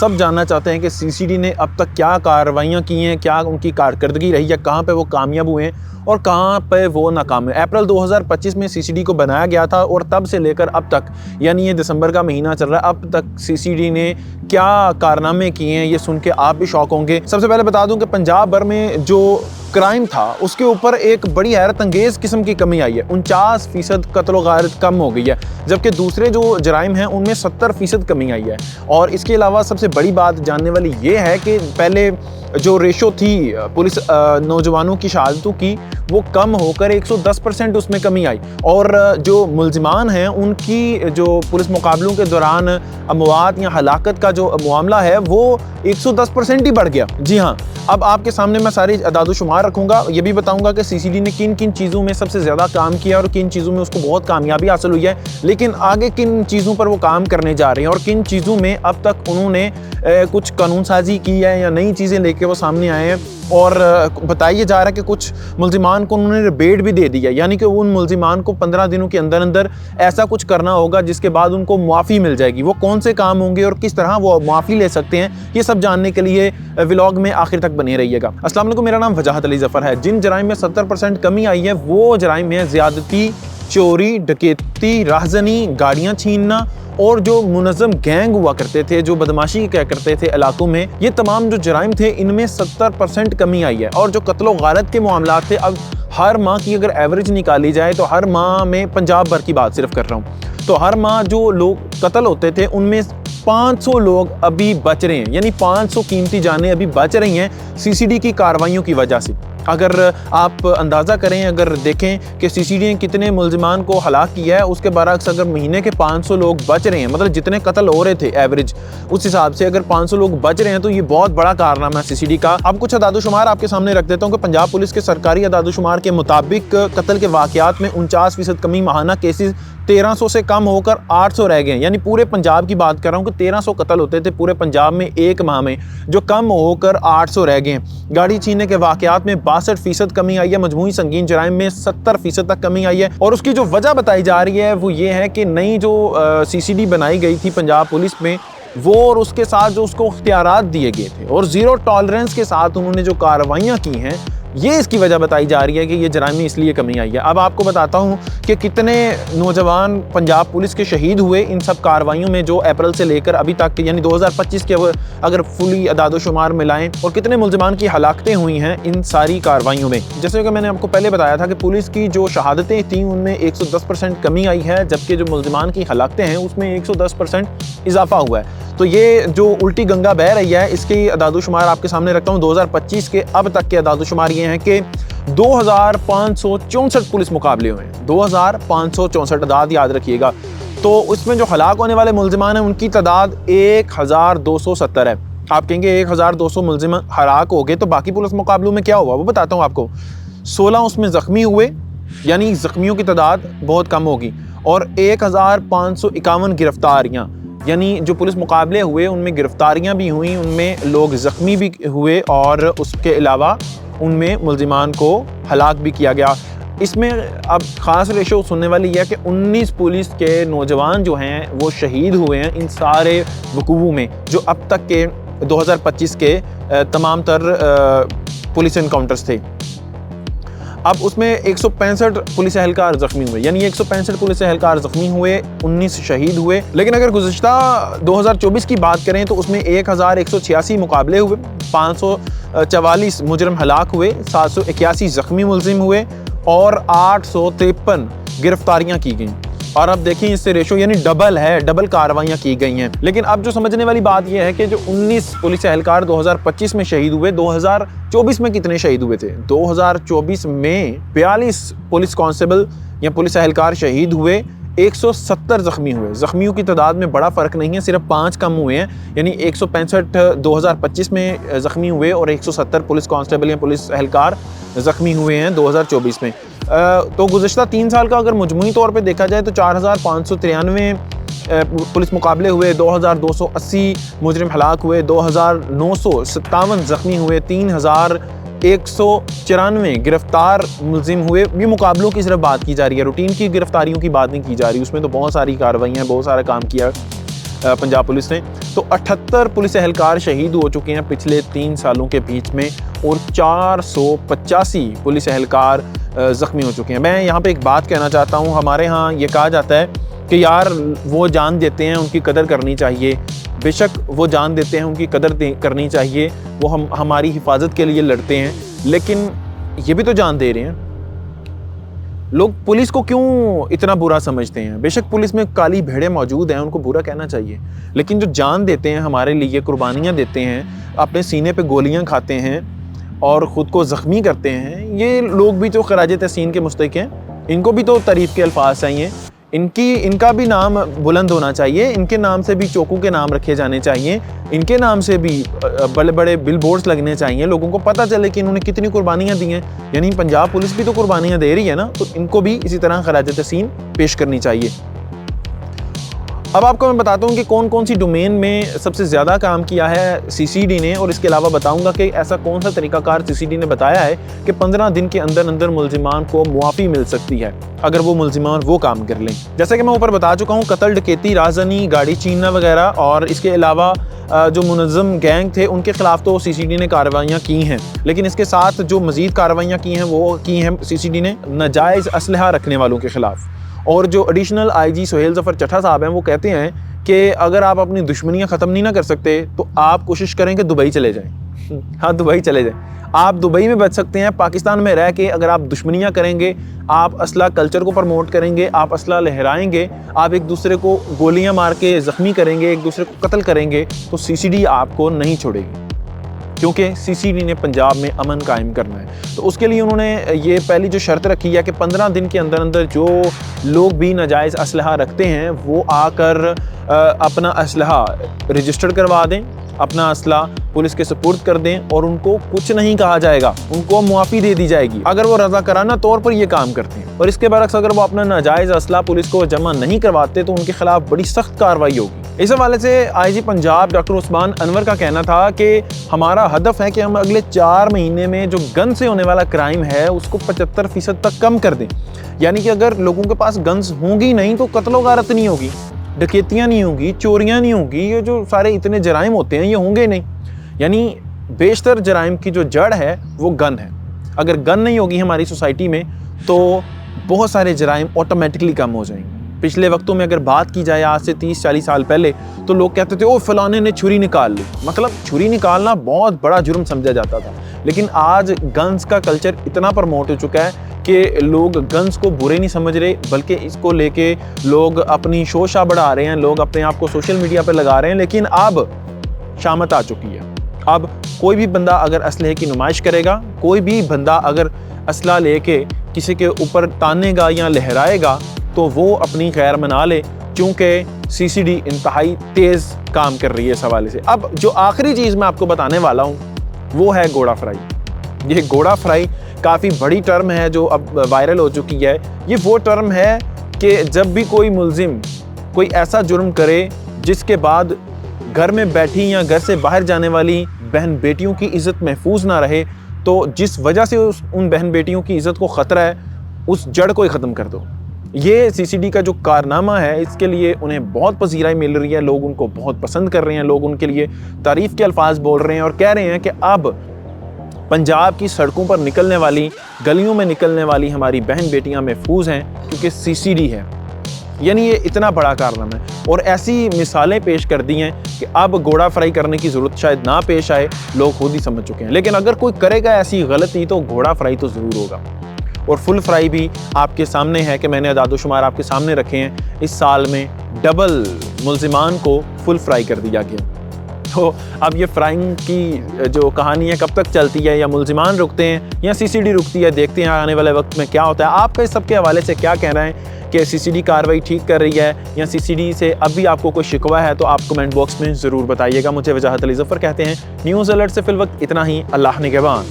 سب جاننا چاہتے ہیں کہ سی سی ڈی نے اب تک کیا کارروائیاں کی ہیں، کیا ان کی کارکردگی رہی ہے، کہاں پہ وہ کامیاب ہوئے ہیں اور کہاں پہ وہ ناکام ہیں۔ اپریل 2025 میں سی سی ڈی کو بنایا گیا تھا اور تب سے لے کر اب تک، یعنی یہ دسمبر کا مہینہ چل رہا ہے، اب تک سی سی ڈی نے کیا کارنامے کیے ہیں، یہ سن کے آپ بھی شوق ہوں گے۔ سب سے پہلے بتا دوں کہ پنجاب بھر میں جو کرائم تھا اس کے اوپر ایک بڑی حیرت انگیز قسم کی کمی آئی ہے۔ 49% قتل و غارت کم ہو گئی ہے، جبکہ دوسرے جو جرائم ہیں ان میں 70% کمی آئی ہے۔ اور اس کے علاوہ سب سے بڑی بات جاننے والی یہ ہے کہ پہلے جو ریشو تھی پولیس نوجوانوں کی شہادتوں کی، وہ کم ہو کر 110% اس میں کمی آئی، اور جو ملزمان ہیں ان کی جو پولیس مقابلوں کے دوران اموات یا ہلاکت کا جو معاملہ ہے وہ 110% ہی بڑھ گیا۔ جی ہاں، اب آپ کے سامنے میں ساری اعداد و شمار رکھوں گا، یہ بھی بتاؤں گا کہ سی سی ڈی نے کن کن چیزوں میں سب سے زیادہ کام کیا اور کن چیزوں میں اس کو بہت کامیابی حاصل ہوئی ہے، لیکن آگے کن چیزوں پر وہ کام کرنے جا رہے ہیں اور کن چیزوں میں اب تک انہوں نے کچھ قانون سازی کی ہے یا نئی چیزیں لے کے وہ سامنے آئے ہیں۔ اور بتائیے جا رہا ہے کہ کچھ ملزمان کو انہوں نے ریبیٹ بھی دے دیا، یعنی کہ ان ملزمان کو 15 دنوں کے اندر اندر ایسا کچھ کرنا ہوگا جس کے بعد ان کو معافی مل جائے گی۔ وہ کون سے کام ہوں گے اور کس طرح وہ معافی لے سکتے ہیں، یہ سب جاننے کے لیے ولاگ میں آخر تک بنے رہیے گا۔ السلام علیکم، میرا نام وجاہت علی ظفر ہے۔ جن جرائم میں 70% کمی آئی ہے وہ جرائم ہیں زیادتی، چوری، ڈکیتی، راہزنی، گاڑیاں چھیننا، اور جو منظم گینگ ہوا کرتے تھے، جو بدماشی کیا کرتے تھے علاقوں میں، یہ تمام جو جرائم تھے ان میں 70% کمی آئی ہے۔ اور جو قتل و غارت کے معاملات تھے، اب ہر ماہ کی اگر ایوریج نکالی جائے تو ہر ماہ میں پنجاب بھر کی بات صرف کر رہا ہوں، تو ہر ماہ جو لوگ قتل ہوتے تھے ان میں 500 لوگ ابھی بچ رہے ہیں، یعنی 500 قیمتی جانیں ابھی بچ رہی ہیں سی سی ڈی کی کارروائیوں کی وجہ سے۔ اگر آپ اندازہ کریں، اگر دیکھیں کہ سی سی ڈی نے کتنے ملزمان کو ہلاک کیا ہے، اس کے برعکس اگر مہینے کے 500 لوگ بچ رہے ہیں، مطلب جتنے قتل ہو رہے تھے ایوریج، اس حساب سے اگر 500 لوگ بچ رہے ہیں تو یہ بہت بڑا کارنامہ ہے سی سی ڈی کا۔ اب کچھ اعداد و شمار آپ کے سامنے رکھ دیتا ہوں کہ پنجاب پولیس کے سرکاری اعداد و شمار کے مطابق قتل کے واقعات میں 49% کمی، ماہانہ کیسز 1300 سے کم ہو کر 800 رہ گئے ہیں، یعنی پورے پنجاب کی بات کر رہا ہوں کہ 1300 قتل ہوتے تھے پورے پنجاب میں ایک ماہ میں، جو کم ہو کر 800 رہ گئے ہیں۔ گاڑی چھیننے کے واقعات میں 62% کمی آئی ہے، مجموعی سنگین جرائم میں 70% تک کمی آئی ہے، اور اس کی جو وجہ بتائی جا رہی ہے وہ یہ ہے کہ نئی جو سی سی ڈی بنائی گئی تھی پنجاب پولیس میں، وہ اور اس کے ساتھ جو اس کو اختیارات دیے گئے تھے اور زیرو ٹالرنس کے ساتھ انہوں نے جو کارروائیاں کی ہیں، یہ اس کی وجہ بتائی جا رہی ہے کہ یہ جرائم میں اس لیے کمی آئی ہے۔ اب آپ کو بتاتا ہوں کہ کتنے نوجوان پنجاب پولیس کے شہید ہوئے ان سب کارروائیوں میں جو اپریل سے لے کر ابھی تک، یعنی 2025 کے اگر فلی اعداد و شمار ملائیں، اور کتنے ملزمان کی ہلاکتیں ہوئی ہیں ان ساری کارروائیوں میں۔ جیسے کہ میں نے آپ کو پہلے بتایا تھا کہ پولیس کی جو شہادتیں تھیں ان میں 110% کمی آئی ہے، جبکہ جو ملزمان کی ہلاکتیں ہیں اس میں 110% اضافہ ہوا ہے۔ تو یہ جو الٹی گنگا بہہ رہی ہے، اس کی اعداد و شمار آپ کے سامنے رکھتا ہوں۔ 2025 کے اب تک کے اعداد و شمار یہ ہیں کہ 2564 پولیس مقابلے ہوئے ہیں، 2564 عدد یاد رکھیے گا۔ تو اس میں جو ہلاک ہونے والے ملزمان ہیں ان کی تعداد 1270 ہے۔ آپ کہیں گے 1200 ملزم ہلاک ہو گئے تو باقی پولیس مقابلوں میں کیا ہوا، وہ بتاتا ہوں آپ کو۔ 16 اس میں زخمی ہوئے، یعنی زخمیوں کی تعداد بہت کم ہوگی، اور 1551 گرفتاریاں، یعنی جو پولیس مقابلے ہوئے ان میں گرفتاریاں بھی ہوئیں، ان میں لوگ زخمی بھی ہوئے، اور اس کے علاوہ ان میں ملزمان کو ہلاک بھی کیا گیا۔ اس میں اب خاص ریشو سننے والی یہ ہے کہ 19 پولیس کے نوجوان جو ہیں وہ شہید ہوئے ہیں ان سارے وقوعوں میں، جو اب تک کے 2025 کے تمام تر پولیس انکاؤنٹرز تھے۔ اب اس میں 165 پولیس اہلکار زخمی ہوئے، یعنی 165 پولیس اہلکار زخمی ہوئے، 19 شہید ہوئے۔ لیکن اگر گزشتہ 2024 کی بات کریں تو اس میں 1186 مقابلے ہوئے، 544 مجرم ہلاک ہوئے، 781 زخمی ملزم ہوئے، اور 853 گرفتاریاں کی گئیں۔ اور اب دیکھیں اس سے ریشو یعنی ڈبل ہے، ڈبل کارروائیاں کی گئی ہیں۔ لیکن اب جو سمجھنے والی بات یہ ہے کہ جو 19 پولیس اہلکار 2025 میں شہید ہوئے، 2024 میں کتنے شہید ہوئے تھے؟ 2024 میں 42 پولیس کانسٹیبل یا پولیس اہلکار شہید ہوئے، 170 زخمی ہوئے۔ زخمیوں کی تعداد میں بڑا فرق نہیں ہے، صرف 5 کم ہوئے ہیں، یعنی 165 2025 میں زخمی ہوئے اور 170 پولیس کانسٹیبل یا پولیس اہلکار زخمی ہوئے ہیں 2024 میں۔ تو گزشتہ 3 سال کا اگر مجموعی طور پہ دیکھا جائے تو 4593 پولیس مقابلے ہوئے، 2280 مجرم ہلاک ہوئے، 2957 زخمی ہوئے، 3194 گرفتار ملزم ہوئے۔ یہ مقابلوں کی صرف بات کی جا رہی ہے، روٹین کی گرفتاریوں کی بات نہیں کی جا رہی، اس میں تو بہت ساری کارروائیاں، بہت سارا کام کیا۔ पंजाब पुलिस ने। तो 78 पुलिस एहलकार शहीद हो चुके हैं पिछले 3 सालों के बीच में और 485 पुलिस एहलकार ज़ख्मी हो चुके हैं। मैं यहाँ पे एक बात कहना चाहता हूँ, हमारे यहाँ ये कहा जाता है कि यार वो जान देते हैं उनकी कदर करनी चाहिए। बेशक वो जान देते हैं, उनकी कदर करनी चाहिए, वो हमारी हिफाजत के लिए लड़ते हैं, लेकिन ये भी तो जान दे रहे हैं। लोग पुलिस को क्यों इतना बुरा समझते हैं? बेशक पुलिस में काली भेड़ें मौजूद हैं, उनको बुरा कहना चाहिए, लेकिन जो जान देते हैं हमारे लिए, कुर्बानियाँ देते हैं, अपने सीने पे गोलियाँ खाते हैं और ख़ुद को ज़ख्मी करते हैं, ये लोग भी तो खराज तहसीन के मुस्तहिक़ हैं। इनको भी तो तारीफ़ के अल्फाज चाहिए, इनका भी नाम बुलंद होना चाहिए, इनके नाम से भी चौकों के नाम रखे जाने चाहिए, इनके नाम से भी बड़े बड़े बिल बोर्ड्स लगने चाहिए, लोगों को पता चले कि इन्होंने कितनी कुर्बानियाँ दी हैं। यानी पंजाब पुलिस भी तो कुर्बानियाँ दे रही है ना, तो इनको भी इसी तरह खराज तहसीन पेश करनी चाहिए। अब आपको मैं बताता हूँ कि कौन कौन सी डोमेन में सबसे ज़्यादा काम किया है सीसीडी ने, और इसके अलावा बताऊँगा कि ऐसा कौन सा तरीकाकार सीसीडी ने बताया है कि 15 दिन के अंदर अंदर मुलजिमान को मुआफ़ी मिल सकती है अगर वो मुलजिमान वो काम कर लें। जैसे कि मैं ऊपर बता चुका हूँ, कत्ल, डकैती, राजनी, गाड़ी छीनना वगैरह, और इसके अलावा जो मुनज़्ज़म गैंग थे उनके ख़िलाफ़ तो सीसीडी ने कार्रवाइयाँ की हैं, लेकिन इसके साथ जो मज़ीद कार्रवाइयाँ की हैं वो की हैं सीसीडी ने नाजायज़ असलहा रखने वालों के ख़िलाफ़। और जो एडिशनल आईजी सुहेल ज़फ़र चट्ठा साहब हैं, वो कहते हैं कि अगर आप अपनी दुश्मनियाँ ख़त्म नहीं ना कर सकते तो आप कोशिश करें कि दुबई चले जाएं। हाँ, दुबई चले जाएं, आप दुबई में बच सकते हैं। पाकिस्तान में रह के अगर आप दुश्मनियाँ करेंगे, आप असला कल्चर को प्रमोट करेंगे, आप असला लहराएंगे, आप एक दूसरे को गोलियाँ मार के ज़ख्मी करेंगे, एक दूसरे को कत्ल करेंगे, तो सीसीडी आपको नहीं छोड़ेगी, क्योंकि सीसीडी ने पंजाब में अमन कायम करना है। तो उसके लिए उन्होंने ये पहली जो शर्त रखी है कि 15 दिन के अंदर अंदर जो लोग भी नाजायज़ असलहा रखते हैं वो आकर अपना असलहा रजिस्टर करवा दें, अपना असला पुलिस के सुपुर्द कर दें, और उनको कुछ नहीं कहा जाएगा, उनको मुआफ़ी दे दी जाएगी अगर वो रज़ाकाराना तौर पर ये काम करते हैं। और इसके बरक्स अगर वो अपना नाजायज़ असला पुलिस को जमा नहीं करवाते तो उनके खिलाफ बड़ी सख्त कार्रवाई होगी। इस हवाले से आईजी पंजाब डॉक्टर उस्मान अनवर का कहना था कि हमारा हदफ है कि हम अगले 4 महीने में जो गन से होने वाला क्राइम है उसको 75% तक कम कर दें। यानी कि अगर लोगों के पास गन्स होंगी नहीं तो कत्लो गारत नहीं होगी, डकैतियाँ नहीं होंगी, चोरियाँ नहीं होंगी, ये जो सारे इतने जराइम होते हैं ये होंगे नहीं। यानी बेशतर जराइम की जो जड़ है वो गन है। अगर गन नहीं होगी हमारी सोसाइटी में तो बहुत सारे जराइम ऑटोमेटिकली कम हो जाएंगे। पिछले वक्तों में अगर बात की जाए आज से 30-40 साल पहले, तो लोग कहते थे ओ फलाने ने छुरी निकाल ली, मतलब छुरी निकालना बहुत बड़ा जुर्म समझा जाता था। लेकिन आज गन्स का कल्चर इतना प्रमोट हो चुका है कि लोग गन्स को बुरे नहीं समझ रहे, बल्कि इसको लेके लोग अपनी शोशा बढ़ा रहे हैं, लोग अपने आप को सोशल मीडिया पर लगा रहे हैं। लेकिन अब शामत आ चुकी है, अब कोई भी बंदा अगर असलहे की नुमाइश करेगा, कोई भी बंदा अगर असला लेके किसी के ऊपर तानेगा या लहराएगा तो वो अपनी खैर मना ले, क्योंकि सीसीडी इंतहाई तेज़ काम कर रही है इस हवाले से। अब जो आखिरी चीज़ मैं आपको बताने वाला हूँ वो है घोड़ा फ्राई। ये घोड़ा फ्राई काफ़ी बड़ी टर्म है जो अब वायरल हो चुकी है। ये वो टर्म है कि जब भी कोई मुल्जिम कोई ऐसा जुर्म करे जिसके बाद घर में बैठी या घर से बाहर जाने वाली बहन बेटियों की इज़्ज़त महफूज ना रहे, तो जिस वजह से उन बहन बेटियों की इज़्ज़त को ख़तरा है, उस जड़ को ही ख़त्म कर दो। ये सीसीडी का जो कारनामा है इसके लिए उन्हें बहुत पसीराई मिल रही है, लोग उनको बहुत पसंद कर रहे हैं, लोग उनके लिए तारीफ़ के अल्फाज बोल रहे हैं और कह रहे हैं कि अब पंजाब की सड़कों पर निकलने वाली, गलियों में निकलने वाली हमारी बहन बेटियां महफूज हैं क्योंकि सीसीडी है। यानी ये इतना बड़ा कारनामा है और ऐसी मिसालें पेश कर दी हैं कि अब घोड़ा फ्राई करने की ज़रूरत शायद ना पेश आए, लोग खुद ही समझ चुके हैं। लेकिन अगर कोई करेगा ऐसी गलती तो घोड़ा फ्राई तो ज़रूर होगा। और फुल फ्राई भी आपके सामने है कि मैंने अदादोशुमार आपके सामने रखे हैं। इस साल में डबल मुल्जिमान को फुल फ्राई कर दिया गया। तो अब ये फ्राइंग की जो कहानी है कब तक चलती है, या मुल्जिमान रुकते हैं या सीसीडी रुकती है, देखते हैं आने वाले वक्त में क्या होता है। आपका इस सब के हवाले से क्या कहना है कि सीसीडी कार्रवाई ठीक कर रही है या सीसीडी से अब भी आपको कोई शिकवा है, तो आप कमेंट बॉक्स में ज़रूर बताइएगा। मुझे वजाहत अली ज़फ़र कहते हैं। न्यूज़ अलर्ट से फिल वक्त इतना ही। अल्लाह निगहबान।